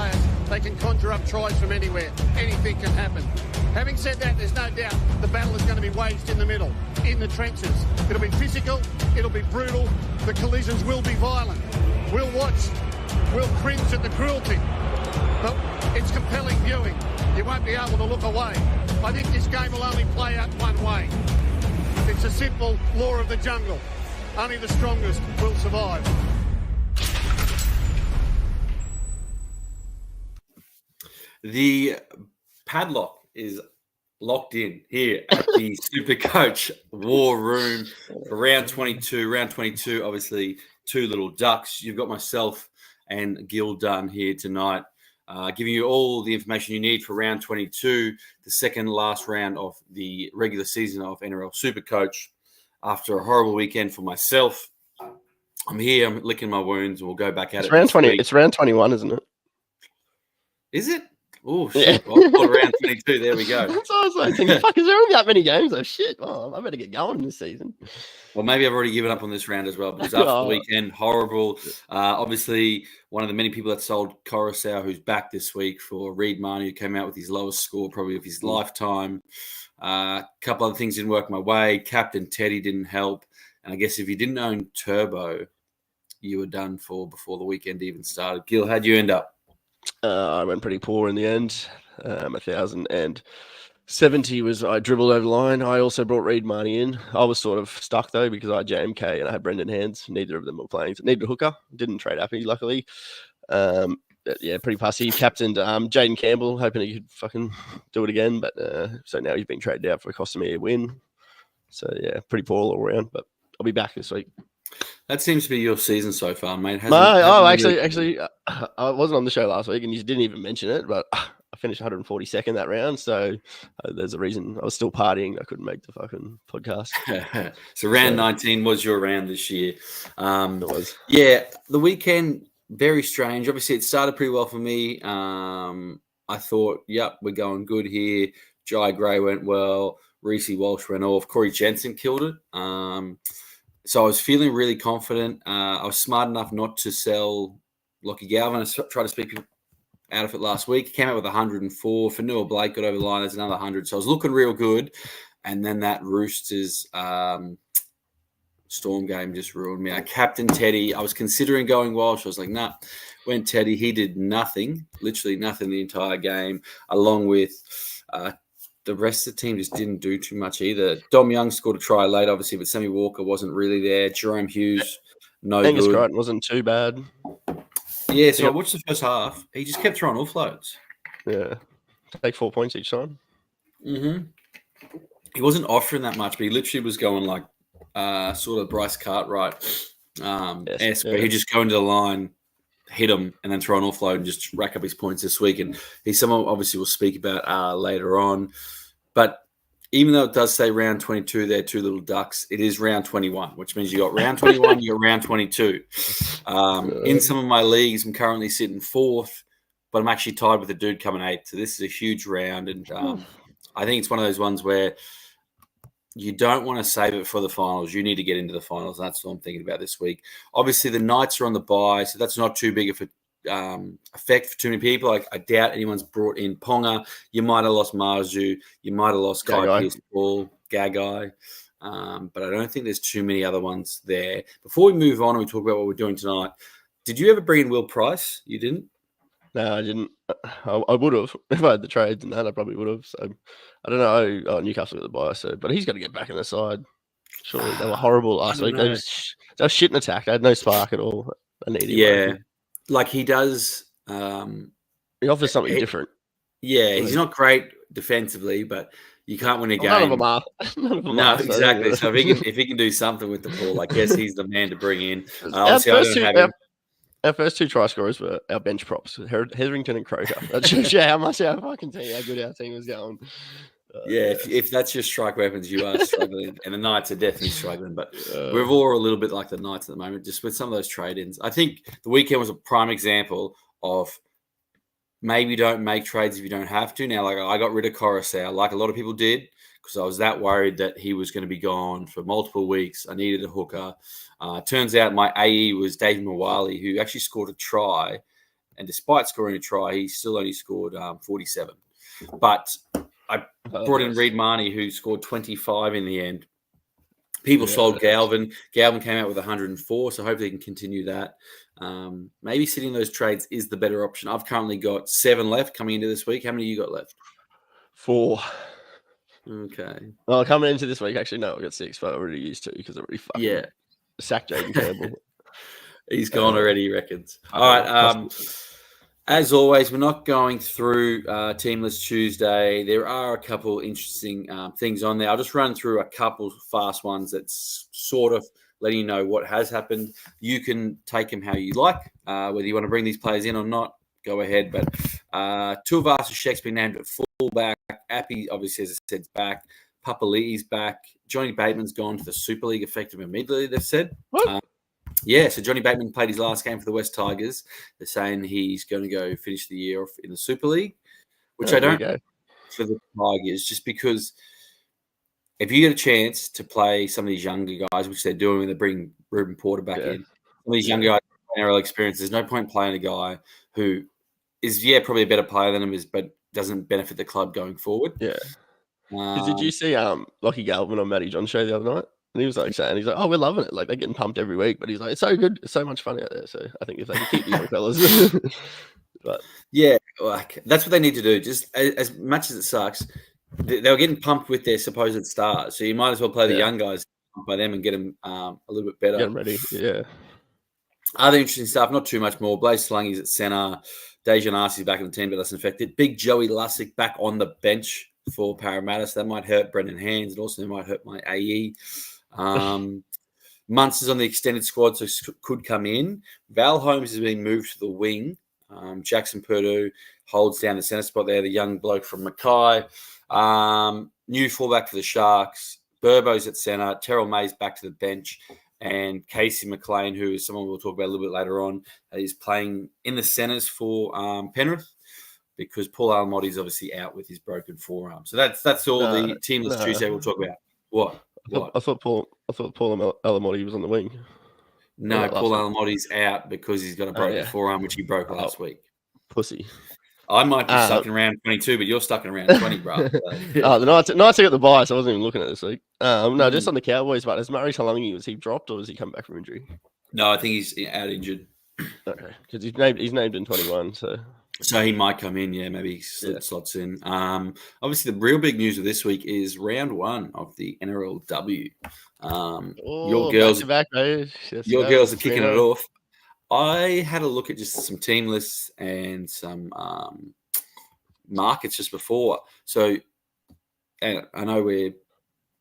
players. They can conjure up tries from anywhere. Anything can happen. Having said that, there's no doubt the battle is going to be waged in the middle, in the trenches. It'll be physical, it'll be brutal, the collisions will be violent. We'll watch, we'll cringe at the cruelty, but it's compelling viewing. You won't be able to look away. I think this game will only play out one way. It's a simple law of the jungle. Only the strongest will survive. The padlock is locked in here at the Supercoach War Room for round 22. Round 22, obviously, two little ducks. You've got myself and Gill done here tonight, giving you all the information you need for round 22, the second last round of the regular season of NRL Supercoach. After a horrible weekend for myself, I'm here. I'm licking my wounds, and we'll go back at it. Round 20. It's round 21, isn't it? Is it? Oh, shit. Yeah. I thought around 22. There we go. That's what I was like thinking, fuck, is there only that many games? Oh, shit. Oh, I better get going this season. Well, maybe I've already given up on this round as well, because after the weekend, horrible. Obviously, one of the many people that sold Coruscant, who's back this week for Reed Marnie, who came out with his lowest score probably of his lifetime. A couple other things didn't work my way. Captain Teddy didn't help. And I guess if you didn't own Turbo, you were done for before the weekend even started. Gill, how'd you end up? I went pretty poor in the end. 1,070 was I dribbled over the line. I also brought Reed Marnie in. I was sort of stuck though because I had JMK and I had Brendan Hands. Neither of them were playing. So needed a hooker. Didn't trade happy, luckily. Yeah, pretty pussy. Captained Jaden Campbell, hoping he could fucking do it again. But so now he's been traded out for costing me a win. So yeah, pretty poor all around. But I'll be back this week. That seems to be your season so far, mate. Actually, I wasn't on the show last week, and you didn't even mention it, but I finished 142nd that round, so there's a reason. I was still partying. I couldn't make the fucking podcast. So round 19 was your round this year. It was. Yeah, the weekend, very strange. Obviously, it started pretty well for me. I thought, yep, we're going good here. Jai Gray went well. Reece Walsh went off. Corey Jensen killed it. So I was feeling really confident. I was smart enough not to sell Lockie Galvin. I tried to speak out of it last week. He came out with 104. Fanua Blake got over the line. There's another 100. So I was looking real good. And then that Roosters Storm game just ruined me. I captained Teddy. I was considering going Walsh. I was like, nah. Went Teddy. He did nothing, literally nothing the entire game, along with the rest of the team just didn't do too much either. Dom Young scored a try late, obviously, but Sammy Walker wasn't really there. Jerome Hughes, no Angus good. Crichton wasn't too bad. Yeah, so I watched the first half. He just kept throwing offloads. Yeah. Take 4 points each time. Mm-hmm. He wasn't offering that much, but he literally was going like sort of Bryce Cartwright. He'd just go into the line, hit him, and then throw an offload and just rack up his points this week. And he's someone obviously we'll speak about later on. But even though it does say round 22, they're two little ducks, it is round 21, which means you got round 21, you got round 22. In some of my leagues, I'm currently sitting fourth, but I'm actually tied with a dude coming eighth. So this is a huge round. And I think it's one of those ones where you don't want to save it for the finals. You need to get into the finals. That's what I'm thinking about this week. Obviously, the Knights are on the bye, so that's not too big of a effect for too many people. I doubt anyone's brought in Ponga. You might have lost Marzu. You might have lost Guy Pearce-Paul, Gagai. But I don't think there's too many other ones there. Before we move on and we talk about what we're doing tonight, did you ever bring in Will Price? You didn't? No, I didn't. I would have. If I had the trades and that, I probably would have. So I don't know. Oh, Newcastle got the buy, so but he's got to get back in the side. Surely they were horrible last week. They were shit in attack. They had no spark at all. I need him. Yeah, like he does. He offers something different. Yeah, he's not great defensively, but you can't win a game. None of them are. No, exactly. So if he can do something with the ball, I guess he's the man to bring in. Our first two try scorers were our bench props, Hetherington and Croker. That shows you how good our team was going. If that's your strike weapons, you are struggling. And the Knights are definitely struggling. But we're all a little bit like the Knights at the moment, just with some of those trade-ins. I think the weekend was a prime example of maybe don't make trades if you don't have to. Now, like I got rid of Coruscant, like a lot of people did, because I was that worried that he was going to be gone for multiple weeks. I needed a hooker. Turns out my AE was David Mawali, who actually scored a try And despite scoring a try, he still only scored 47. But I brought in Reid Marnie, who scored 25 in the end. People sold Galvin. Galvin came out with 104, so hopefully he can continue that. Maybe sitting those trades is the better option. I've currently got 7 left coming into this week. How many you got left? 4. Okay. Well, coming into this week, actually, no, I got 6, but I already used 2 because I already fucking sacked Jaden Campbell. He's gone already, he reckons. All right. As always, we're not going through Teamless Tuesday. There are a couple interesting things on there. I'll just run through a couple fast ones that's sort of letting you know what has happened. You can take them how you like, whether you want to bring these players in or not, go ahead. But Tuivasa-Sheck's been named at fullback. Appy, obviously, as I said, is back. Papali'i's back. Johnny Bateman's gone to the Super League effective immediately, they've said. What? So Johnny Bateman played his last game for the West Tigers. They're saying he's going to go finish the year off in the Super League, which I don't for the Tigers, just because if you get a chance to play some of these younger guys, which they're doing when they bring Ruben Porter back in, some of these younger guys with NRL experience, there's no point playing a guy who is, probably a better player than him, but doesn't benefit the club going forward. Yeah. Did you see Lockie Galvin on Matty John's show the other night? And he was like saying, he's like, "Oh, we're loving it. Like they're getting pumped every week." But he's like, "It's so good. It's so much fun out there." So I think if they can keep the young fellas, but like that's what they need to do. Just as much as it sucks, they were getting pumped with their supposed stars. So you might as well play the young guys by them and get them a little bit better. Get them ready. Yeah. Other interesting stuff. Not too much more. Blaze Slungy's at centre. Dejan Arcee's back in the team, but doesn't affect it. Big Joey Lussick back on the bench for Parramatta. So that might hurt Brendan Hands. It also might hurt my AE. Munster's on the extended squad, so could come in. Val Holmes has been moved to the wing. Jackson Purdue holds down the centre spot there, the young bloke from Mackay. New fullback for the Sharks. Burbo's at centre. Terrell May's back to the bench. And Casey McLean, who is someone we'll talk about a little bit later on, is playing in the centres for Penrith because Paul Alamotti is obviously out with his broken forearm. So that's all the Teamless Tuesday we'll talk about. What? I thought Paul Alamotti was on the wing. No, Paul Alamotti's out because he's got a broken forearm, which he broke last week. Pussy. I might be stuck in round 22, but you're stuck in round 20, bro. The Knights got the bye, so I wasn't even looking at this week. No, just on the Cowboys, but has Murray Talangi, was he dropped or has he come back from injury? No, I think he's out injured. Okay, because he's named in 21, so he might come in, maybe slots in. Obviously, the real big news of this week is round 1 of the NRLW. Your girls, your girls are kicking it off. I had a look at just some team lists and some markets just before. So, and I know we're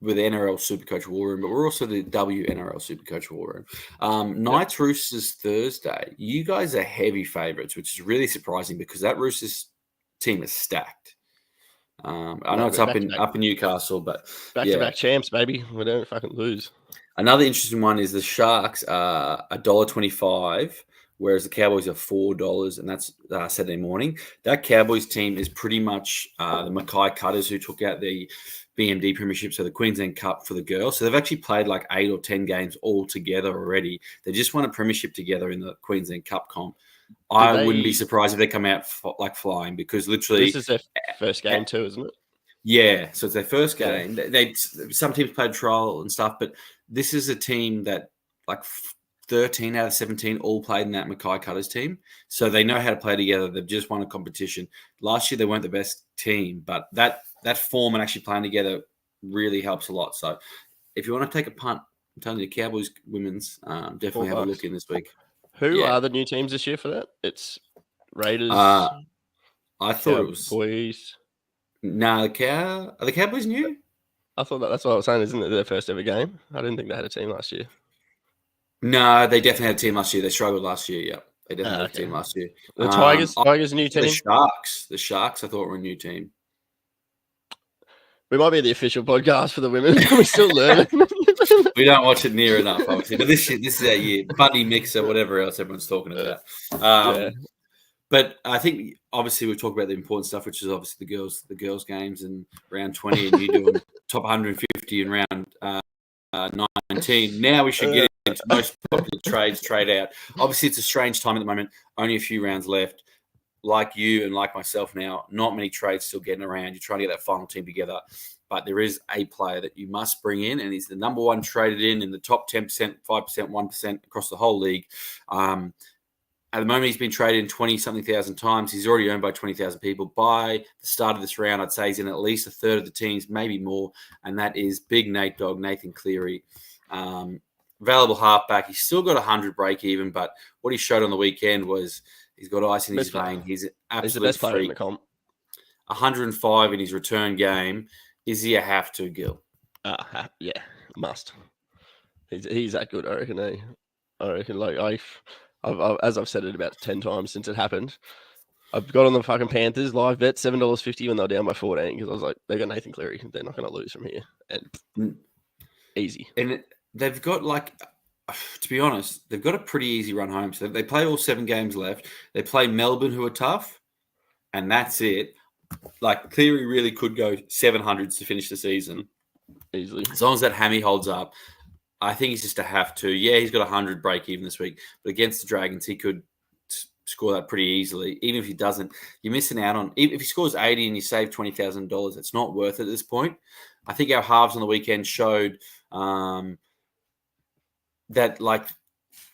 the NRL Supercoach War Room, but we're also the WNRL Supercoach War Room. Knights Roosters Thursday. You guys are heavy favourites, which is really surprising because that Roosters team is stacked. I know it's up in Newcastle, but back-to-back champs, baby. We don't fucking lose. Another interesting one is the Sharks are $1.25, whereas the Cowboys are $4, and that's Saturday morning. That Cowboys team is pretty much the Mackay Cutters who took out the BMD Premiership, so the Queensland Cup for the girls. So they've actually played like 8 or 10 games all together already. They just won a premiership together in the Queensland Cup comp. I wouldn't be surprised if they come out like flying because literally... This is their first game too, isn't it? Yeah, so it's their first game. Some teams played trial and stuff, but this is a team that like 13 out of 17 all played in that Mackay Cutters team. So they know how to play together. They've just won a competition. Last year, they weren't the best team, but that form and actually playing together really helps a lot. So if you want to take a punt, I'm telling you, Cowboys women's definitely have a look in this week. Who are the new teams this year for that? It's Raiders. I thought it was Boys. No, are the Cowboys new? I thought that's what I was saying. Isn't it their first ever game? I didn't think they had a team last year. No, they definitely had a team last year. They struggled last year. Yeah, they definitely had a team last year. The Tigers, new team. The Sharks, I thought were a new team. We might be the official podcast for the women. We're still learning. We don't watch it near enough, obviously. But this is our year. Bunny Mixer, whatever else everyone's talking about. But I think obviously we've talked about the important stuff, which is obviously the girls games and round 20, and you doing top 150 in round 19. Now we should get into most popular trades, trade out. Obviously, it's a strange time at the moment. Only a few rounds left. Like you and like myself now, not many trades still getting around. You're trying to get that final team together. But there is a player that you must bring in, and he's the number one traded in the top 10%, 5%, 1% across the whole league. At the moment, he's been traded in 20-something thousand times. He's already owned by 20,000 people. By the start of this round, I'd say he's in at least a third of the teams, maybe more, and that is Big Nate Dog, Nathan Cleary. Available halfback. He's still got 100 break even, but what he showed on the weekend was he's got ice in his vein. He's an absolute He's the best player in freak. the comp. 105 in his return game. Is he a have to, Gill? Yeah, must. He's that good, I reckon. I reckon, like, I've as I've said it about 10 times since it happened, I've got on the fucking Panthers live bet $7.50 when they're down by 14 because I was like, they got Nathan Cleary, they're not going to lose from here, and easy. And they've got, like, to be honest, they've got a pretty easy run home. So they play all 7 games left. They play Melbourne, who are tough, and that's it. Like, Cleary really could go 700s to finish the season Easily. as long as that hammy holds up. I think he's just a have to. Yeah, he's got 100 break even this week, but against the Dragons, he could score that pretty easily. Even if he doesn't, you're missing out on. If he scores 80 and you save $20,000, it's not worth it at this point. I think our halves on the weekend showed that, like,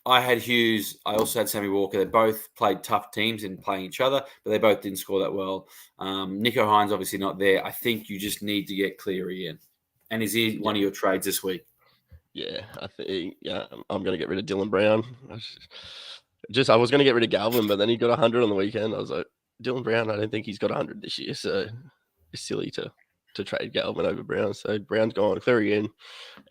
I had Hughes, I also had Sammy Walker. They both played tough teams in playing each other, but they both didn't score that well. Nico Hines obviously not there. I think you just need to get Cleary in. And is he one of your trades this week? Yeah, I think I'm going to get rid of Dylan Brown. I was going to get rid of Galvin, but then he got 100 on the weekend. I was like, Dylan Brown, I don't think he's got 100 this year, so it's silly to trade Galvin over Brown. So Brown's gone, Cleary in,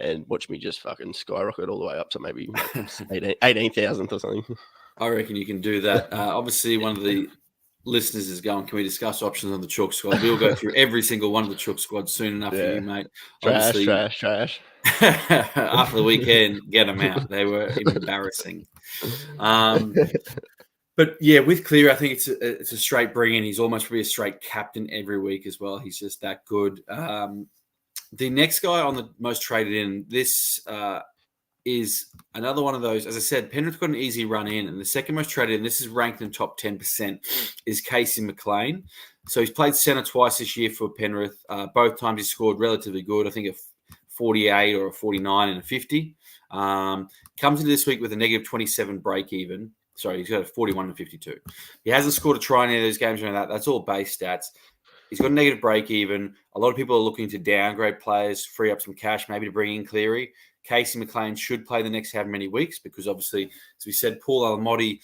and watch me just fucking skyrocket all the way up to maybe 18,000th or something. I reckon you can do that. Obviously, one of the listeners is going, can we discuss options on the Chalk squad? We'll go through every single one of the Chalk squads soon enough for you, mate. Trash. After the weekend, get them out. They were embarrassing. But yeah, with Clear, I think it's a straight bring in. He's almost probably a straight captain every week as well. He's just that good. The next guy on the most traded in, this is another one of those. As I said, Penrith got an easy run in, and the second most traded in, this is ranked in top 10%, is Casey McLean. So he's played centre twice this year for Penrith. Both times he scored relatively good. I think a 48 or a 49 and a 50. Comes into this week with a negative 27 break even. Sorry, he's got a 41 and 52. He hasn't scored a try in any of those games or that. That's all base stats. He's got a negative break even. A lot of people are looking to downgrade players, free up some cash, maybe to bring in Cleary. Casey McLean should play the next however many weeks because obviously, as we said, Paul Alamotti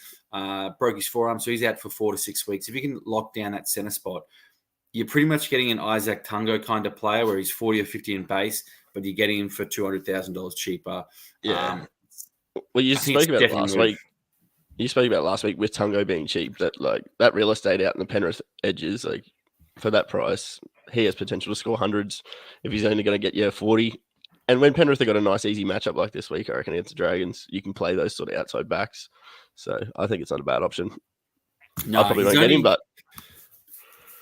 broke his forearm, so he's out for 4 to 6 weeks. If you can lock down that centre spot, you're pretty much getting an Isaac Tungo kind of player where he's 40 or 50 in base, but you're getting him for $200,000 cheaper. Yeah. Well, you spoke about it last week. You spoke about last week with Tungo being cheap, that like that real estate out in the Penrith edges, like for that price, he has potential to score hundreds if he's only going to get you 40. And when Penrith have got a nice easy matchup like this week, I reckon against the Dragons, you can play those sort of outside backs. So I think it's not a bad option. No, I probably won't get him, but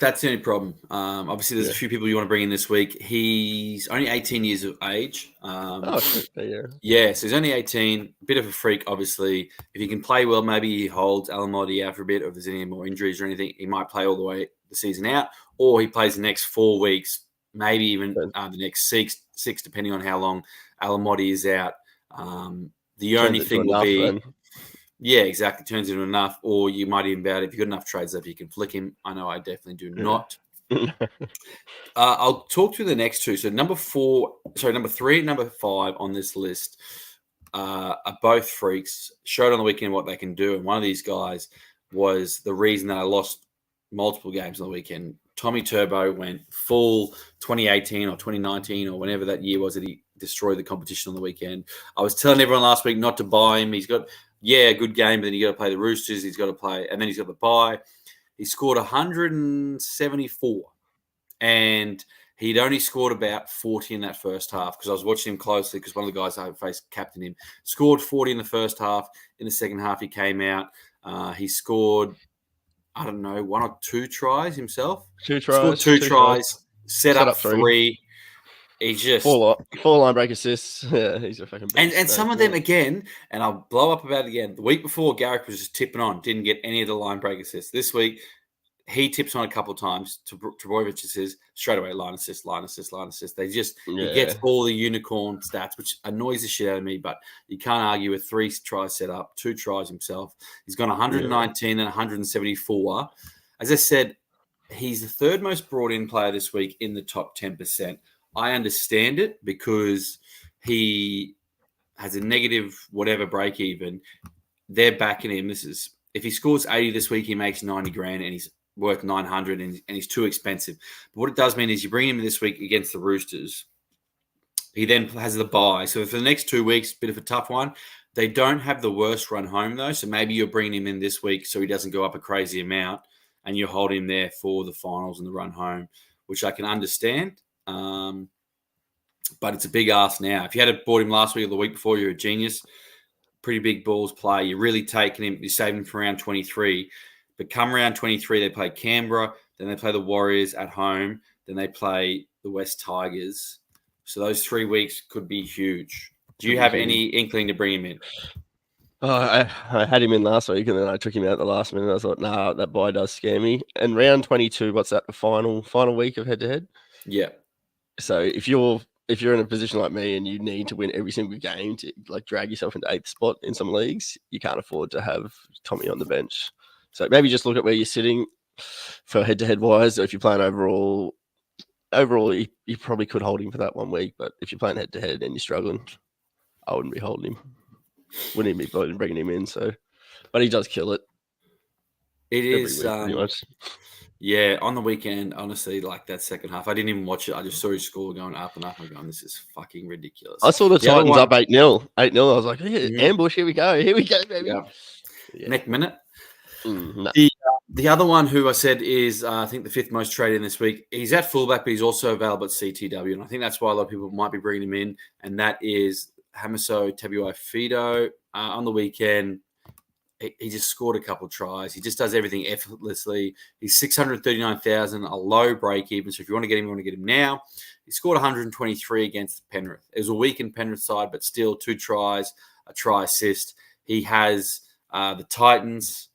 that's the only problem. Obviously, there's a few people you want to bring in this week. He's only 18 years of age. Yeah, so he's only 18. Bit of a freak, obviously. If he can play well, maybe he holds Alamotti out for a bit, or if there's any more injuries or anything, he might play all the way the season out, or he plays the next 4 weeks, maybe even the next six, depending on how long Alamotti is out. The only thing will be... Then. Yeah, exactly. Turns into enough, or you might even bet if you've got enough trades left, you can flick him. I know I definitely do not. I'll talk through the next two. So number 3 and number 5 on this list are both freaks. Showed on the weekend what they can do, and one of these guys was the reason that I lost multiple games on the weekend. Tommy Turbo went full 2018 or 2019 or whenever that year was that he destroyed the competition on the weekend. I was telling everyone last week not to buy him. He's got... a good game, but then you got to play the Roosters. He's got to play, and then he's got the bye. He scored 174, and he'd only scored about 40 in that first half because I was watching him closely because one of the guys I faced captained him. Scored 40 in the first half. In the second half, he came out. He scored, I don't know, 1 or 2 tries himself. 2 tries. Scored two tries, set up 3. He's just four line break assists. Yeah, he's a fucking beast. And some of them again, and I'll blow up about it again. The week before, Garrick was just tipping on, didn't get any of the line break assists. This week, he tips on a couple of times. Trebojevic says straight away line assist, line assist, line assist. He gets all the unicorn stats, which annoys the shit out of me. But you can't argue with 3 tries set up, 2 tries himself. He's gone 119 and 174. As I said, he's the third most brought in player this week in the top 10%. I understand it because he has a negative whatever break even. They're backing him. If he scores 80 this week, he makes 90 grand and he's worth 900 and he's too expensive. But what it does mean is you bring him this week against the Roosters. He then has the bye. So for the next 2 weeks, bit of a tough one. They don't have the worst run home though. So maybe you're bringing him in this week so he doesn't go up a crazy amount and you hold him there for the finals and the run home, which I can understand. But it's a big ask now. If you had bought him last week or the week before, you're a genius. Pretty big balls play. You're really taking him. You're saving him for round 23. But come round 23, they play Canberra. Then they play the Warriors at home. Then they play the West Tigers. So those 3 weeks could be huge. Do you have any inkling to bring him in? I had him in last week and then I took him out the last minute. I thought, nah, that bye does scare me. And round 22, what's that? The final week of head-to-head? Yeah. So if you're in a position like me and you need to win every single game to like drag yourself into 8th spot in some leagues, you can't afford to have Tommy on the bench. So maybe just look at where you're sitting for head-to-head wise. If you're playing overall, you probably could hold him for that 1 week. But if you're playing head-to-head and you're struggling, I wouldn't be holding him. Wouldn't even be bringing him in. So, but he does kill it. It is pretty much. Yeah, on the weekend, honestly, like that second half, I didn't even watch it. I just saw his score going up and up. I'm going, this is fucking ridiculous. I saw the Titans up 8-0. 8-0. I was like, ambush, here we go, baby. Yeah. Next minute. No. The other one who I said is, I think, the 5th most traded in this week. He's at fullback, but he's also available at CTW. And I think that's why a lot of people might be bringing him in. And that is Hamiso Tabuai-Fidow. On the weekend, he just scored a couple of tries. He just does everything effortlessly. He's 639,000, a low break even. So if you want to get him now. He scored 123 against Penrith. It was a weak in Penrith side, but still 2 tries, a try assist. He has the Titans,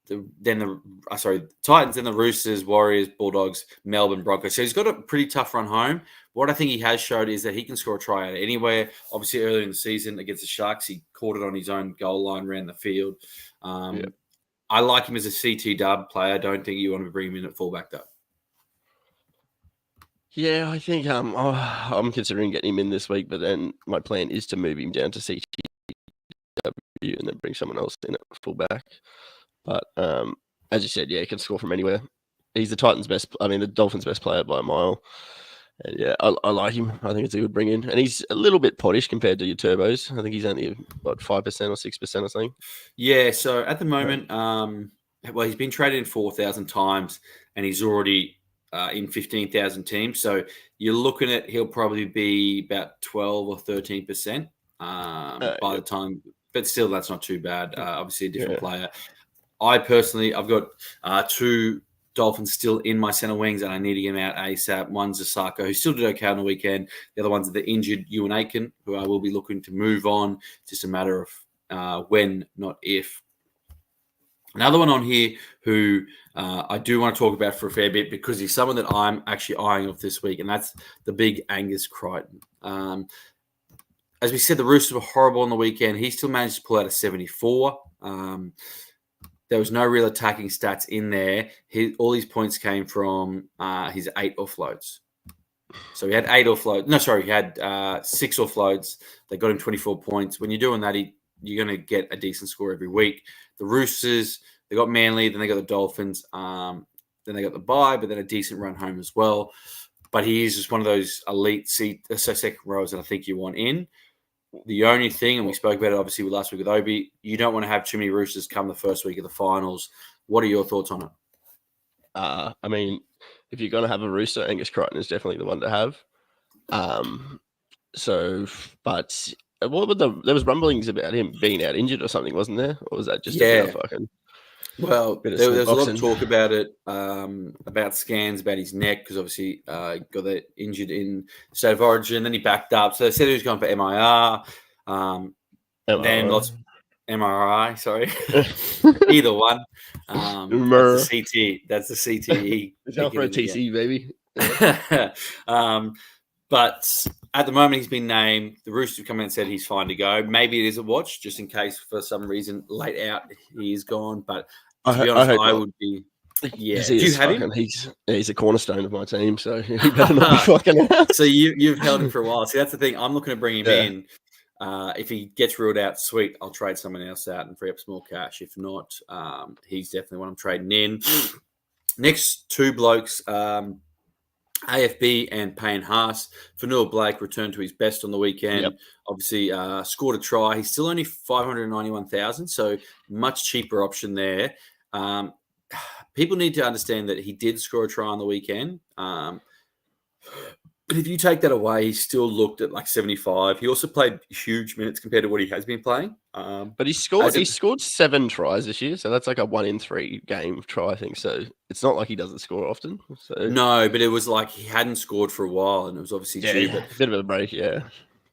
Titans, then the Roosters, Warriors, Bulldogs, Melbourne, Broncos. So he's got a pretty tough run home. What I think he has showed is that he can score a try out anywhere. Obviously, earlier in the season against the Sharks, he caught it on his own goal line, ran the field. I like him as a CT dub player. I don't think you want to bring him in at fullback, though. Yeah, I think I'm considering getting him in this week, but then my plan is to move him down to CTW and then bring someone else in at fullback. But as you said, he can score from anywhere. He's the the Dolphins' best player by a mile. And yeah, I like him. I think it's a good bring in. And he's a little bit pottish compared to your turbos. I think he's only, 5% or 6% or something? Yeah, so at the moment, he's been traded in 4,000 times and he's already in 15,000 teams. So you're looking at he'll probably be about 12 or 13% by the time. But still, that's not too bad. Obviously, a different player. I personally, I've got 2 Dolphins still in my center wings, and I need to get them out ASAP. One's Asako, who still did okay on the weekend. The other one's the injured Ewan Aiken, who I will be looking to move on. It's just a matter of when, not if. Another one on here who I do want to talk about for a fair bit because he's someone that I'm actually eyeing off this week, and that's the big Angus Crichton. As we said, the Roosters were horrible on the weekend. He still managed to pull out a 74. There was no real attacking stats in there. All his points came from his 8 offloads. So he had 8 offloads. No, sorry, he had 6 offloads. They got him 24 points. When you're doing that, you're going to get a decent score every week. The Roosters, they got Manly, then they got the Dolphins, then they got the bye, but then a decent run home as well. But he is just one of those elite second rows that I think you want in. The only thing, and we spoke about it obviously last week with Obi, you don't want to have too many Roosters come the first week of the finals. What are your thoughts on it? I mean, if you're going to have a Rooster, Angus Crichton is definitely the one to have. But what were there was rumblings about him being out injured or something, wasn't there? Or was that just fucking? Well, Bit of there smooth was a lot of boxing. talk about it, about scans, about his neck, because obviously got that injured in State of Origin. Then he backed up. So they said he was going for MIR. Then lost MRI, sorry. Either one. That's the CT. That's the CTE. It's out for a TC, baby. Yeah. But at the moment, he's been named. The Roosters have come in and said he's fine to go. Maybe it is a watch, just in case for some reason late out he is gone. But to be honest, I would be. Yeah. Do you have him? He's a cornerstone of my team, so he better not be fucking out. So you've held him for a while. See, that's the thing. I'm looking to bring him in. If he gets ruled out, sweet, I'll trade someone else out and free up small cash. If not, he's definitely one I'm trading in. Next two blokes, AFB and Payne Haas. Fanua Blake returned to his best on the weekend. Yep. Obviously, scored a try. He's still only 591,000, so much cheaper option there. People need to understand that he did score a try on the weekend. But if you take that away, he still looked at like 75. He also played huge minutes compared to what he has been playing. But he scored 7 tries this year, so that's like a 1 in 3 game try, I think. So it's not like he doesn't score often. So no, but it was like he hadn't scored for a while, and it was obviously due. But a bit of a break, yeah.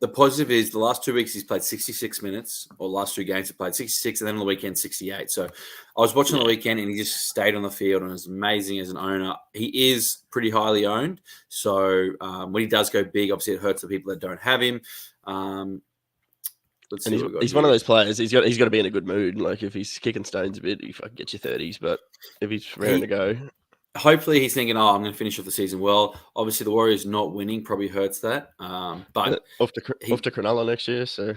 The positive is the last 2 weeks he's played 66 minutes, or last 2 games he played 66, and then on the weekend 68. So I was watching on the weekend, and he just stayed on the field and was amazing as an owner. He is pretty highly owned, so when he does go big, obviously it hurts the people that don't have him. Let's see. He's one of those players. He's got to be in a good mood. Like if he's kicking stones a bit, he fucking gets you 30s. But if he's raring to go. Hopefully he's thinking, I'm going to finish off the season well. Obviously, the Warriors not winning probably hurts that. But off to Cronulla next year, so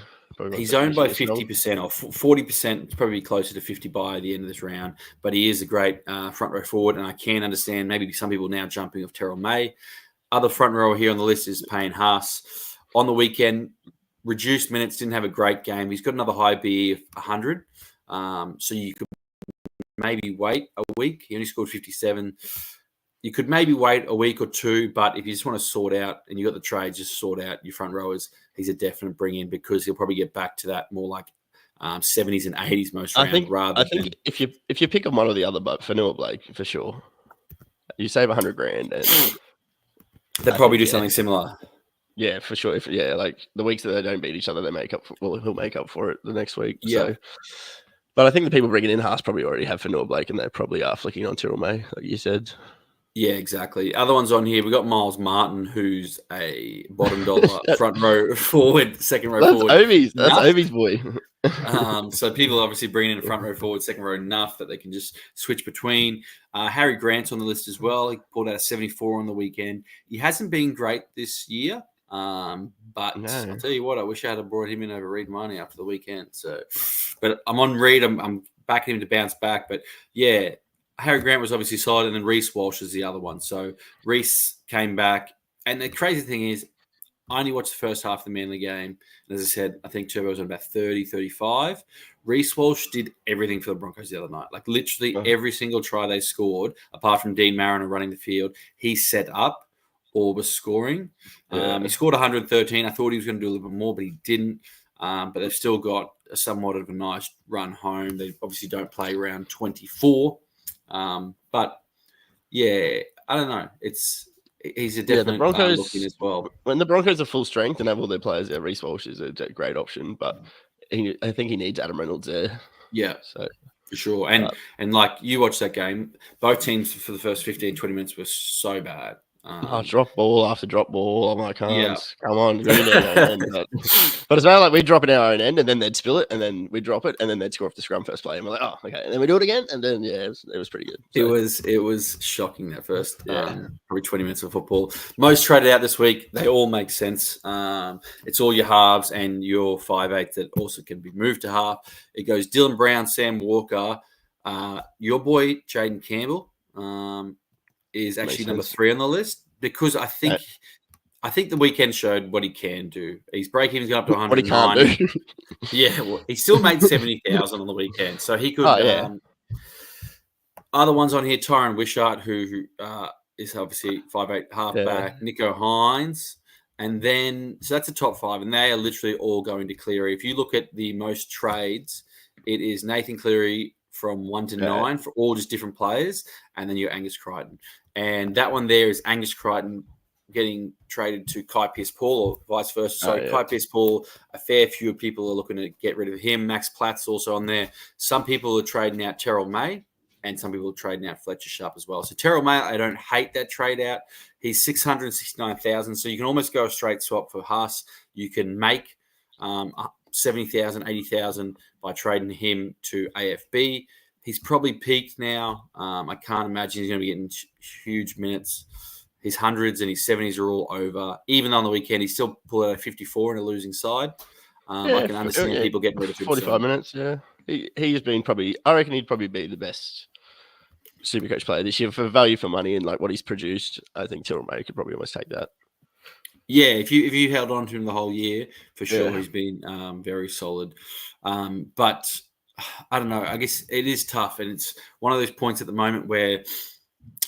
he's owned by 50% or 40%. It's probably closer to 50 by the end of this round. But he is a great front row forward, and I can understand maybe some people now jumping off Terrell May. Other front row here on the list is Payne Haas. On the weekend, reduced minutes, didn't have a great game. He's got another high BE of 100, so you could maybe wait a week. He only scored 57. You could maybe wait a week or two, but if you just want to sort out and you got the trade, just sort out your front rowers. He's a definite bring in because he'll probably get back to that more like 70s and 80s most round. I think if you pick on one or the other, but Fanua Blake for sure, you save $100,000 and they'll probably do something similar. Yeah, for sure. Like the weeks that they don't beat each other, they make up. He'll make up for it the next week. Yeah. So. But I think the people bringing in Haas probably already have Fanua Blake, and they probably are flicking on Terrell May, like you said. Yeah, exactly. Other ones on here, we got Miles Martin, who's a bottom dollar front row forward, second row forward. That's Ovi's boy. So people obviously bringing in a front row forward, second row enough that they can just switch between. Harry Grant's on the list as well. He pulled out a 74 on the weekend. He hasn't been great this year. But I'll tell you what, I wish I had brought him in over Reed Marnie after the weekend. So, but I'm on Reed. I'm backing him to bounce back. But yeah, Harry Grant was obviously solid, and then Reece Walsh is the other one. So Reece came back, and the crazy thing is, I only watched the first half of the Manly game. And as I said, I think Turbo was on about 30, 35. Reece Walsh did everything for the Broncos the other night. Like literally every single try they scored, apart from Dean Mariner running the field, he set up or was scoring. He scored 113. I thought he was going to do a little bit more, but he didn't. But they've still got somewhat of a nice run home. They obviously don't play around 24. But yeah, I don't know. He's a definite the Broncos looking as well. When the Broncos are full strength and have all their players there, Reece Walsh is a great option, but I think he needs Adam Reynolds there. Yeah, so for sure. And like you watched that game, both teams for the first 15, 20 minutes were so bad. Drop ball after drop ball. I'm like, come on, go in there. But it's about like we drop it in our own end, and then they'd spill it, and then we drop it, and then they'd score off the scrum first play, and we're like, oh, okay, and then we do it again, and then it was pretty good. So. It was shocking that first probably 20 minutes of football. Most traded out this week, they all make sense. It's all your halves and your 5'8" that also can be moved to half. It goes Dylan Brown, Sam Walker, your boy Jaden Campbell. Is actually number 3 on the list because I think the weekend showed what he can do. His break even's gone up to 109. What he can't do. Yeah, well, he still made 70,000 on the weekend, so he could. Other ones on here: Tyron Wishart, who is obviously 5'8" halfback. Nico Hines, and then so that's the top 5, and they are literally all going to Cleary. If you look at the most trades, it is Nathan Cleary from 1 to 9 for all just different players, and then your Angus Crichton. And that one there is Angus Crichton getting traded to Kai Pearce-Paul or vice versa. So Kai Pearce-Paul, a fair few people are looking to get rid of him. Max Platt's also on there. Some people are trading out Terrell May, and some people are trading out Fletcher Sharp as well. So Terrell May, I don't hate that trade out. He's 669,000, so you can almost go a straight swap for Haas. You can make 70,000, 80,000 by trading him to AFB. He's probably peaked now. I can't imagine he's going to be getting huge minutes. His hundreds and his 70s are all over. Even on the weekend, he still pulled out a 54 in a losing side. I can understand people getting rid of him. 45 minutes, yeah. He's been probably, I reckon he'd probably be the best Supercoach player this year for value for money and like what he's produced. I think Terrell May could probably almost take that. Yeah, if you held on to him the whole year, for sure, he's been very solid. But I don't know. I guess it is tough, and it's one of those points at the moment where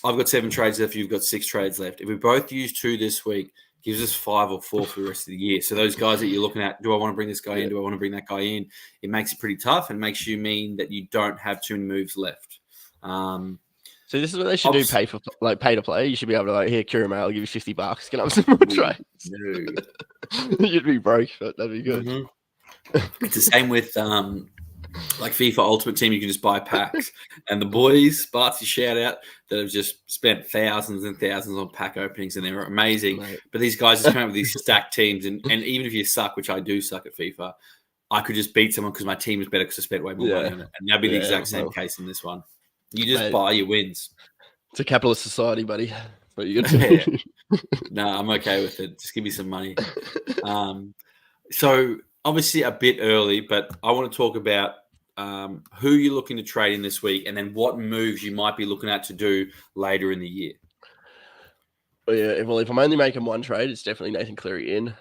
I've got 7 trades left. You've got 6 trades left. If we both use 2 this week, gives us 5 or 4 for the rest of the year. So those guys that you're looking at, do I want to bring this guy in? Do I want to bring that guy in? It makes it pretty tough and makes you mean that you don't have too many moves left. So this is what they should do: pay to play. You should be able to like, here, Kieran, I'll give you $50. Get up some more trades. No. You'd be broke, but that'd be good. Mm-hmm. It's the same with like FIFA Ultimate Team. You can just buy packs, and the boys, Bartsy shout out, that have just spent thousands and thousands on pack openings, and they're amazing. Right. But these guys just come up with these stacked teams, and even if you suck, which I do suck at FIFA, I could just beat someone because my team is better because I spent way more money on it, and that'd be the exact same case in this one. You just buy your wins. It's a capitalist society, buddy. But you get No, I'm okay with it. Just give me some money. So obviously a bit early, but I want to talk about who you're looking to trade in this week, and then what moves you might be looking at to do later in the year. Well, if I'm only making one trade, it's definitely Nathan Cleary in.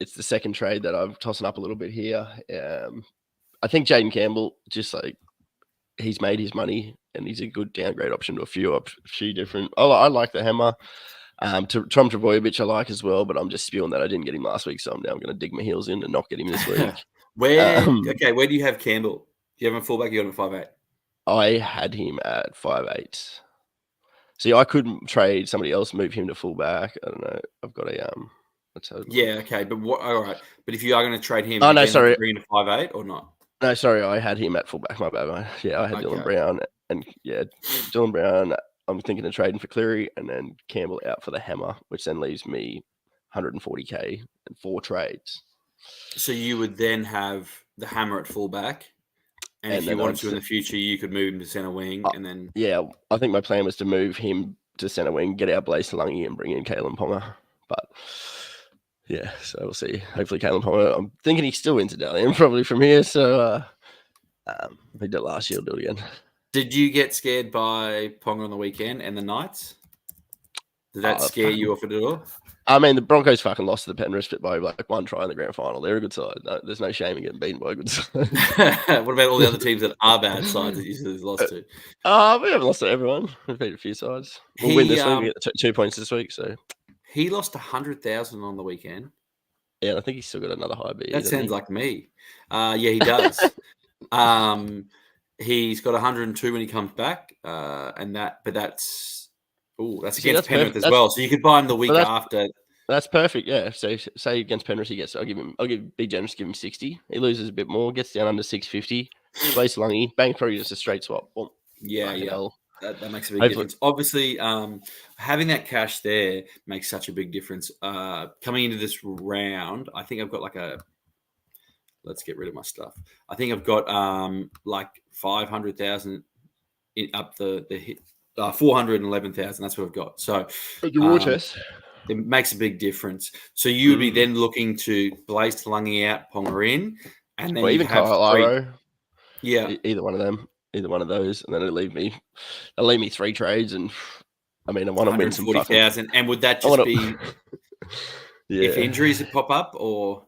It's the second trade that I'm tossing up a little bit here. I think Jaden Campbell, just like, he's made his money and he's a good downgrade option to a few different. I like the hammer. Tom Trbojevic I like as well, but I'm just spewing that I didn't get him last week, so I'm going to dig my heels in and not get him this week. Where do you have Campbell? Do you have him fullback? You got him at 5'8"? I had him at 5'8". See, I couldn't trade somebody else, move him to fullback. I don't know. I've got a okay, but what? All right, but if you are going to trade him, bring him to 5'8" or not? No, sorry, I had him at fullback. My bad. Yeah, I had Dylan Brown, and Dylan Brown. I'm thinking of trading for Cleary, and then Campbell out for the hammer, which then leaves me 140k and 4 trades. So you would then have the hammer at fullback, and if you wanted to in the future, you could move him to centre wing, and then I think my plan was to move him to centre wing, get out Blaise Lungi, and bring in Kalen Ponga, but. Yeah, so we'll see. Hopefully, Kalen Ponga. I'm thinking he's still into Dalian probably from here. So he did it last year. He'll do it again. Did you get scared by Ponga on the weekend and the Knights? Did that scare you off at all? I mean, the Broncos fucking lost to the Penrith by like 1 try in the grand final. They're a good side. No, there's no shame in getting beaten by a good side. What about all the other teams that are bad sides that you lost to? We haven't lost to everyone. We've beat a few sides. We'll win this week. We get 2 points this week. So he lost 100,000 on the weekend. Yeah, I think he's still got another high beat. That sounds like me. Yeah, he does. He's got 102 when he comes back, but that's against Penrith as well. So you could buy him the week after. That's perfect. Yeah. So say against Penrith, be generous, give him 60. He loses a bit more, gets down under 650. Blaise Lungi, bang, probably just a straight swap. Well, that makes a big difference. Obviously, having that cash there makes such a big difference. Coming into this round, I think I've got let's get rid of my stuff. I think I've got 500,000 up the hit. 411,000. That's what I've got. So your war chest. It makes a big difference. So you would be then looking to Blaise Lungi out, Ponga in, and then even Kyle Iro. Yeah, either one of them. Either one of those, and then it'll leave me 3 trades, and I mean, I want to win some 40,000. And would that just be if injuries pop up, or?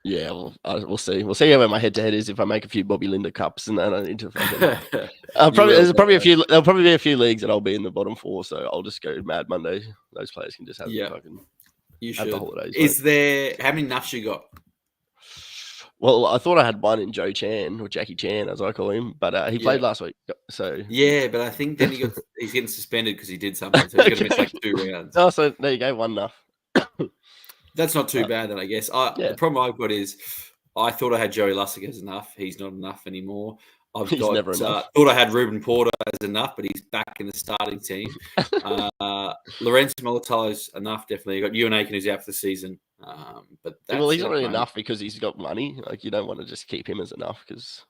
Yeah, we'll see. We'll see how my head-to-head is if I make a few Bobby Linda cups and then I need to. There'll probably be a few leagues that I'll be in the bottom 4, so I'll just go Mad Monday. Those players can just have the holidays. Is there how many nuffs you got? Well, I thought I had one in Joe Chan or Jackie Chan, as I call him, but he played last week. So yeah, but I think then he's getting suspended because he did something, so he's going to miss like 2 rounds. Oh, so there you go, one enough. That's not too bad then, I guess. The problem I've got is I thought I had Joey Lussick as enough. He's not enough anymore. He's never enough. Thought I had Ruben Porter as enough, but he's back in the starting team. Lorenzo Molotolo's enough, definitely. You got Ewan Aiken who's out for the season. But he's not really enough because he's got money. Like, you don't want to just keep him as enough because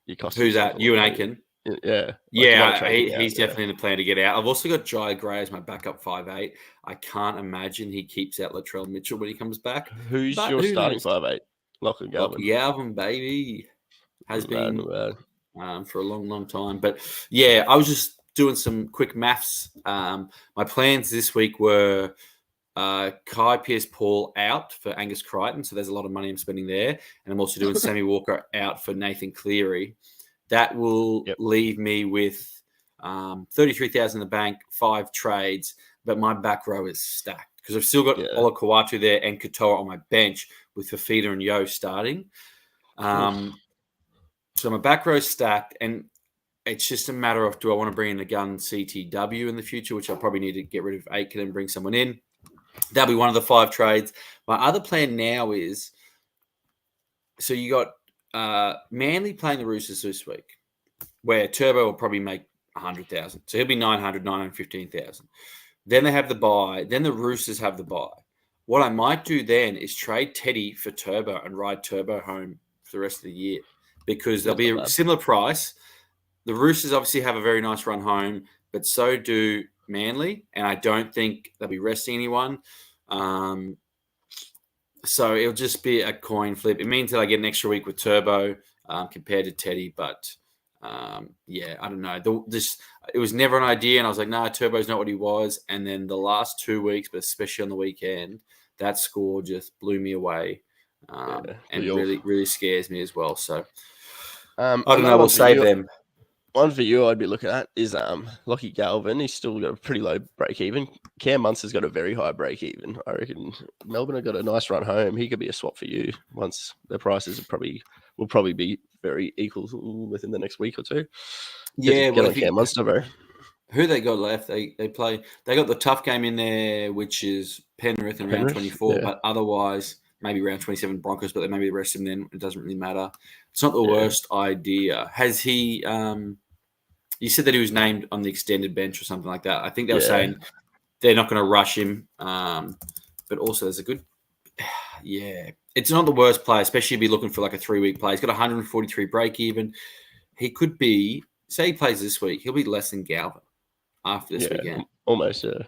you cost. Who's that? Ewan Aiken. Yeah. He's definitely in the plan to get out. I've also got Jai Gray as my backup 5'8". I can't imagine he keeps out Latrell Mitchell when he comes back. Who's your starting 5'8"? Lachlan Galvin. Lachlan Galvin, baby. Has been for a long, long time. But yeah, I was just doing some quick maths. My plans this week were Kai Pierce-Paul out for Angus Crichton, so there's a lot of money I'm spending there. And I'm also doing Sammy Walker out for Nathan Cleary. That will leave me with 33,000 in the bank, 5 trades, but my back row is stacked because I've still got Ola Kawatu there and Katoa on my bench with Fafita and Yo starting. So my back row is stacked, and it's just a matter of, do I want to bring in a gun CTW in the future, which I'll probably need to get rid of Aiken and bring someone in. That'll be one of the 5 trades. My other plan now is, so you got Manly playing the Roosters this week, where Turbo will probably make 100,000. So he'll be 900, 915,000. Then they have the bye. Then the Roosters have the bye. What I might do then is trade Teddy for Turbo and ride Turbo home for the rest of the year because there'll be a similar price. The Roosters obviously have a very nice run home, but so do Manly, and I don't think they'll be resting anyone. So it'll just be a coin flip. It means that I get an extra week with Turbo compared to Teddy, but I don't know. It was never an idea, and I was like, no, Turbo's not what he was. And then the last 2 weeks, but especially on the weekend, that score just blew me away and really, really scares me as well. So I don't know. We'll save them. One for you I'd be looking at is Lockie Galvin. He's still got a pretty low break even. Cam Munster's got a very high break even. I reckon Melbourne have got a nice run home. He could be a swap for you once the prices will probably be very equal within the next week or two. Get on Cam Munster, bro. Who they got left? They got the tough game in there, which is Penrith in round 24, but otherwise maybe round 27 Broncos, but they maybe rest him then. It doesn't really matter. It's not the worst idea. Has he you said that he was named on the extended bench or something like that. I think they were saying they're not going to rush him. But also there's a good it's not the worst play, especially if you're looking for like a 3-week play. He's got 143 break even. He could be, say he plays this week, he'll be less than Galvin after this weekend. Almost, so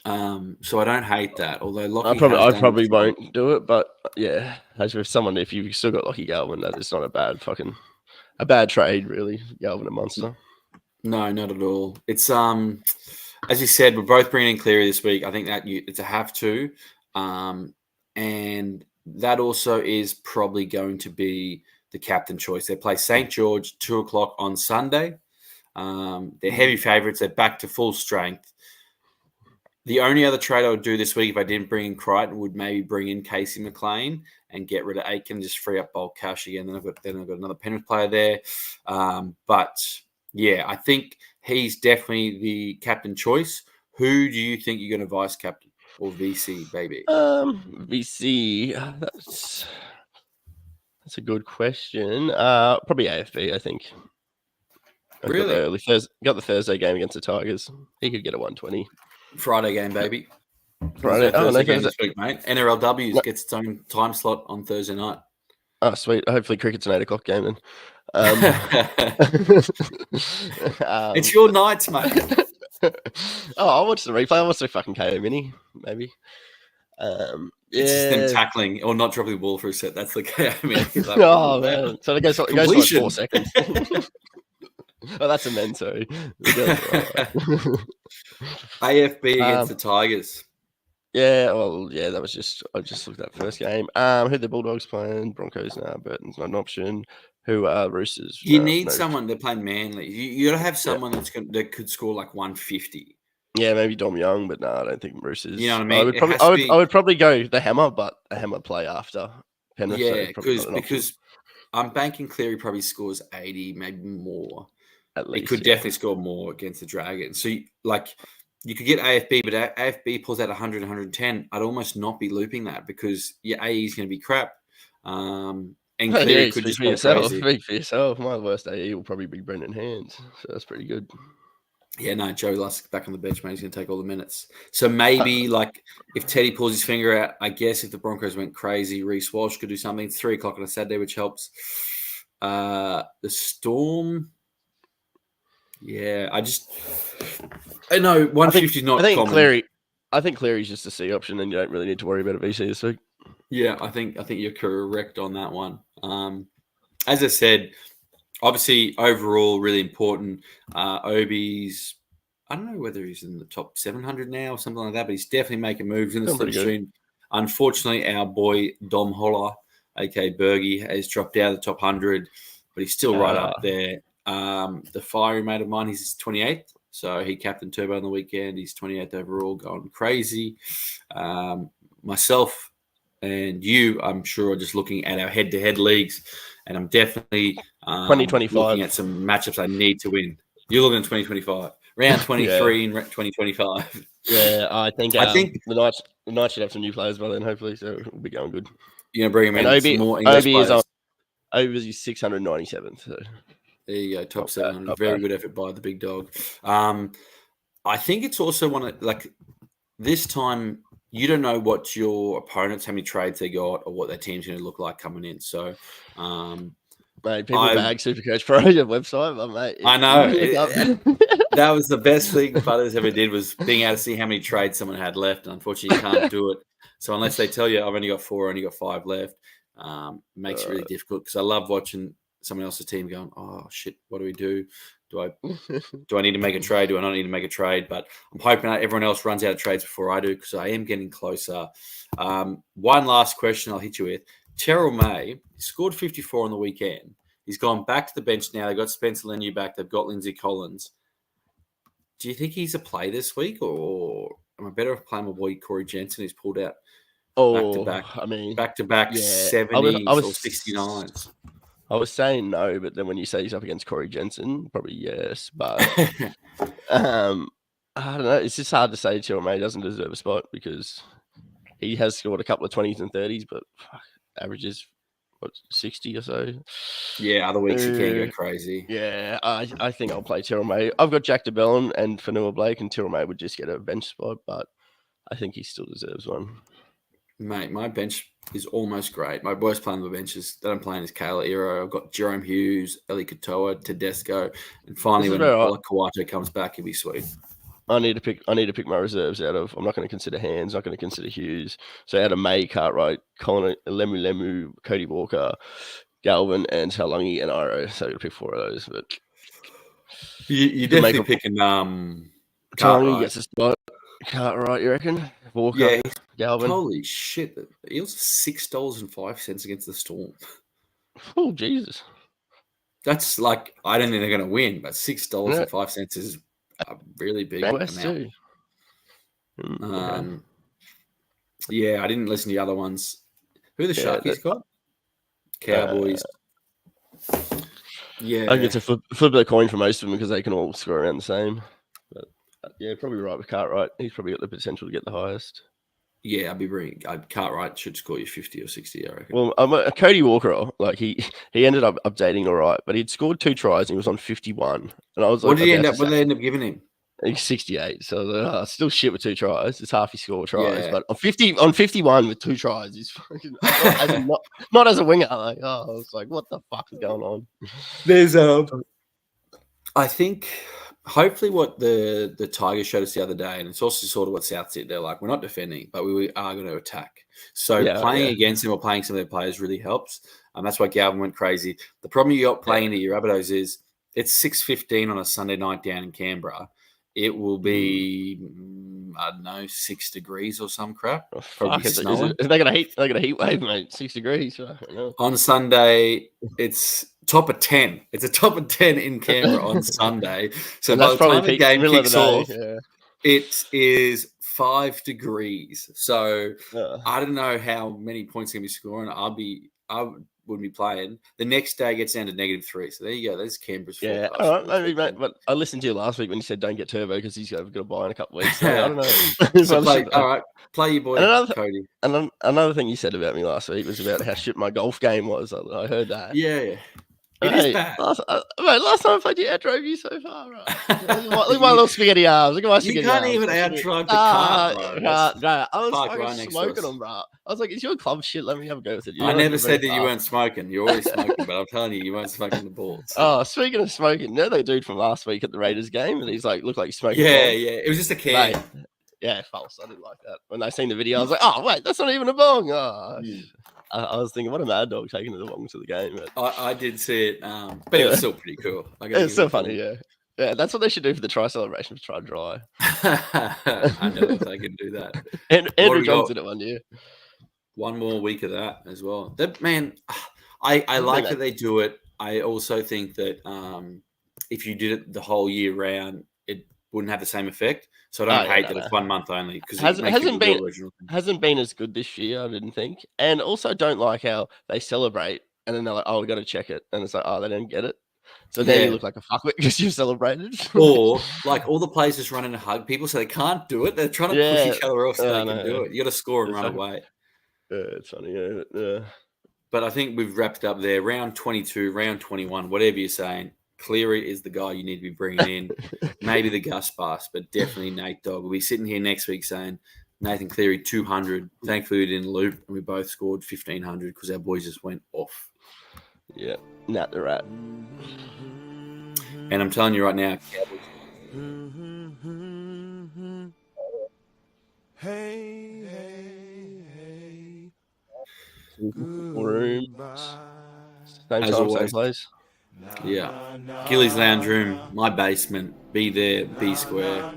I don't hate that. Although Lockie I probably won't do it, but if you've still got Lockie Galvin, that is not a bad trade, really. Galvin and Munster. No, not at all. It's as you said, we're both bringing in Cleary this week. I think that it's a have to, and that also is probably going to be the captain choice. They play St. George 2:00 on Sunday. They're heavy favourites. They're back to full strength. The only other trade I would do this week if I didn't bring in Crichton would maybe bring in Casey McLean and get rid of Aiken, just free up bulk cash again. Then I've got another Penrith player there. But yeah, I think he's definitely the captain choice. Who do you think you're going to vice captain or VC, baby? VC, that's a good question. Probably AFB, I think. Really? Got the Thursday game against the Tigers. He could get a 120. Friday game, baby. Friday. Game this week, mate. NRLW gets its own time slot on Thursday night. Oh, sweet. Hopefully cricket's an 8:00 game then. It's your nights, mate. I'll watch the replay. I'll watch the fucking KO mini, maybe. It's just them tackling or not dropping the ball for a set. That's the KO mini. Oh, man. So it goes for like 4 seconds. Oh, that's a men, sorry. AFB against the Tigers. Yeah, that was I just looked at the first game. Who the Bulldogs playing? Broncos now. Burton's not an option. Who are Roosters? You need someone. They're playing Manly. You got to have someone that could score like 150. Yeah, maybe Dom Young, but no, I don't think Roosters. You know what I mean? I would probably go the Hammer, but a Hammer play after Penrith. Yeah, so probably not an option, because I'm banking Cleary probably scores 80, maybe more. at least. He could definitely score more against the Dragons. So, you could get AFB, but AFB pulls out 100, 110. I'd almost not be looping that because your AE is going to be crap. And Cleary could just go crazy. Speak for yourself. My worst AE will probably be Brendan Hands. So that's pretty good. Yeah, no, Joey Lusk back on the bench, mate. He's going to take all the minutes. So maybe, if Teddy pulls his finger out, I guess if the Broncos went crazy, Reece Walsh could do something. 3 o'clock on a Saturday, which helps. The Storm, yeah, I know 150 is not common. I think Cleary's just a C option, and you don't really need to worry about a VC this week. Yeah, I think you're correct on that one. As I said, obviously overall really important. Obi's, I don't know whether he's in the top 700 now or something like that, but he's definitely making moves in the slip stream. Unfortunately, our boy Dom Holler, aka Bergie, has dropped out of the top 100, but he's still right up there. The fiery mate of mine, he's 28th. So he captained Turbo on the weekend. He's 28th overall, going crazy. Myself and you, I'm sure, are just looking at our head-to-head leagues, and I'm definitely 2025 looking at some matchups I need to win. You're looking at 2025, round 23 in 2025. Yeah, I think the Knights should have some new players by then, hopefully, so we'll be going good. You're going to bring him in some more English players. Obi is 697th. So. There you go, top 700. Very good effort by the big dog. I think it's also this time you don't know what your opponents, how many trades they got, or what their team's going to look like coming in. So, mate, people bag Supercoach Pro your website, but mate, I know that was the best thing Butters ever did, was being able to see how many trades someone had left. And unfortunately, you can't do it. So unless they tell you I've only got 4, only got 5 left, makes it really difficult, because I love watching someone else's team going, oh shit, what do we do? Do I need to make a trade? Do I not need to make a trade? But I'm hoping everyone else runs out of trades before I do, because I am getting closer. One last question I'll hit you with. Terrell May scored 54 on the weekend. He's gone back to the bench now. They've got Spencer Leniu back. They've got Lindsay Collins. Do you think he's a play this week, or am I better off playing my boy Corey Jensen, who's pulled out back-to-back 70s or 69s? I was saying no, but then when you say he's up against Corey Jensen, probably yes. But I don't know. It's just hard to say Terrell May doesn't deserve a spot, because he has scored a couple of 20s and 30s, but averages 60 or so. Yeah, other weeks he can go crazy. Yeah, I think I'll play Terrell May. I've got Jack DeBellin and Fanua Blake, and Terrell May would just get a bench spot, but I think he still deserves one. Mate, my bench is almost great. My worst playing on the benches that I'm playing is Kayla Ero. I've got Jerome Hughes, Eli Katoa, Tedesco, and finally when Kawato comes back, he'll be sweet. I need to pick my reserves out of. I'm not going to consider Hands. Not going to consider Hughes. So out of May, Cartwright, Colin, Lemu, Cody Walker, Galvin, and Halungi and Iro. So I'm going to pick 4 of those. But you're definitely picking Halungi gets a spot. Cartwright, you reckon? Walker, yeah. Galvin. Holy shit! He was $6.05 against the Storm. Oh Jesus! That's like, I don't think they're going to win, but $6.05 is a really big amount. Too. Yeah, I didn't listen to the other ones. Who are the Sharkies got? Cowboys. Yeah, I get to flip the coin for most of them, because they can all score around the same. But yeah, probably right with Cartwright. He's probably got the potential to get the highest. Yeah, Cartwright should score you 50 or 60, I reckon. Well, Cody Walker, he ended up updating all right, but he'd scored 2 tries and he was on 51. And I was what did they end up giving him? He's 68, so still shit with 2 tries. It's half his score tries, but on 51 with 2 tries, he's fucking not as a winger. I was like, what the fuck is going on? There's I think hopefully what the Tigers showed us the other day, and it's also sort of what South did. They're like, we're not defending, but we are going to attack. So playing against them or playing some of their players really helps. That's why Galvin went crazy. The problem you got playing into your Rabbitohs is it's 6:15 on a Sunday night down in Canberra. It will be, I don't know, 6 degrees or some crap. Probably snowing. They're going to heat wave, mate. 6 degrees. On Sunday, it's top of 10. It's a top of 10 in Canberra on Sunday. So by the time the game kicks off, it is 5 degrees. So I don't know how many points he's going to be scoring. I wouldn't be playing. The next day gets down to -3. So there you go. There's Canberra's forecast. Yeah, all right, mate, but I listened to you last week when you said don't get Turbo because he's got to buy in a couple of weeks. So I don't know. So all right, play your boy, Cody. And another thing you said about me last week was about how shit my golf game was. I heard that. Yeah. It is bad. Last time I played you, outdrove you so far. Right? Look at my little spaghetti arms. Look at my spaghetti arms. You can't even outdrive the cart, bro. I was fucking smoking them, bro. I was like, "Is your club shit? Let me have a go with it." I never said that you weren't smoking. You're always smoking, but I'm telling you, you weren't smoking the balls. Oh, speaking of smoking, you know that dude from last week at the Raiders game, and he's like, looked like he's smoking. Yeah. It was just a can. Mate, yeah, false. I didn't like that. When I seen the video, I was like, "Oh, wait, that's not even a bong." Oh. I was thinking, what a mad dog taking the bong to the game. But... I did see it, but it was still pretty cool. It's still funny, yeah. Yeah, that's what they should do for the try celebration, try dry. I know if they can do that. And Andrew Johns did it one year. One more week of that as well. That man, I like that they do it. I also think that if you did it the whole year round, it wouldn't have the same effect. So I don't hate that it's 1 month only because it hasn't been as good this year, I didn't think. And also don't like how they celebrate and then they're like, "Oh, we got to check it," and it's like, "Oh, they didn't get it." So then you look like a fuckwit because you've celebrated. Or like all the players just running to hug people, so they can't do it. They're trying to push each other off so they can do it. You got to score and run away. It's funny, yeah. But I think we've wrapped up there. Round 22, round 21, whatever you're saying. Cleary is the guy you need to be bringing in. Maybe the Gus Bus, but definitely Nate Dogg. We'll be sitting here next week saying Nathan Cleary 200. Thankfully, we didn't loop, and we both scored 1,500 because our boys just went off. Yeah, Nat the Rat. And I'm telling you right now, Cowboys. Hey. Room. Same time, same place. Yeah. Gilly's Lounge Room, my basement. Be there, be square.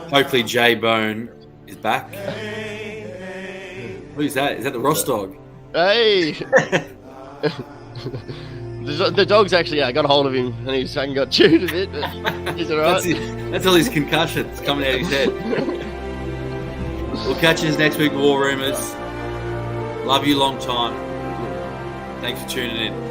Hopefully J-Bone is back. Who's that? Is that the Ross dog? Hey! the dog's actually, got a hold of him and he's fucking got chewed a bit, but he's all right. That's all his concussions coming out of his head. We'll catch you next week, War Rumors. Love you long time. Thanks for tuning in.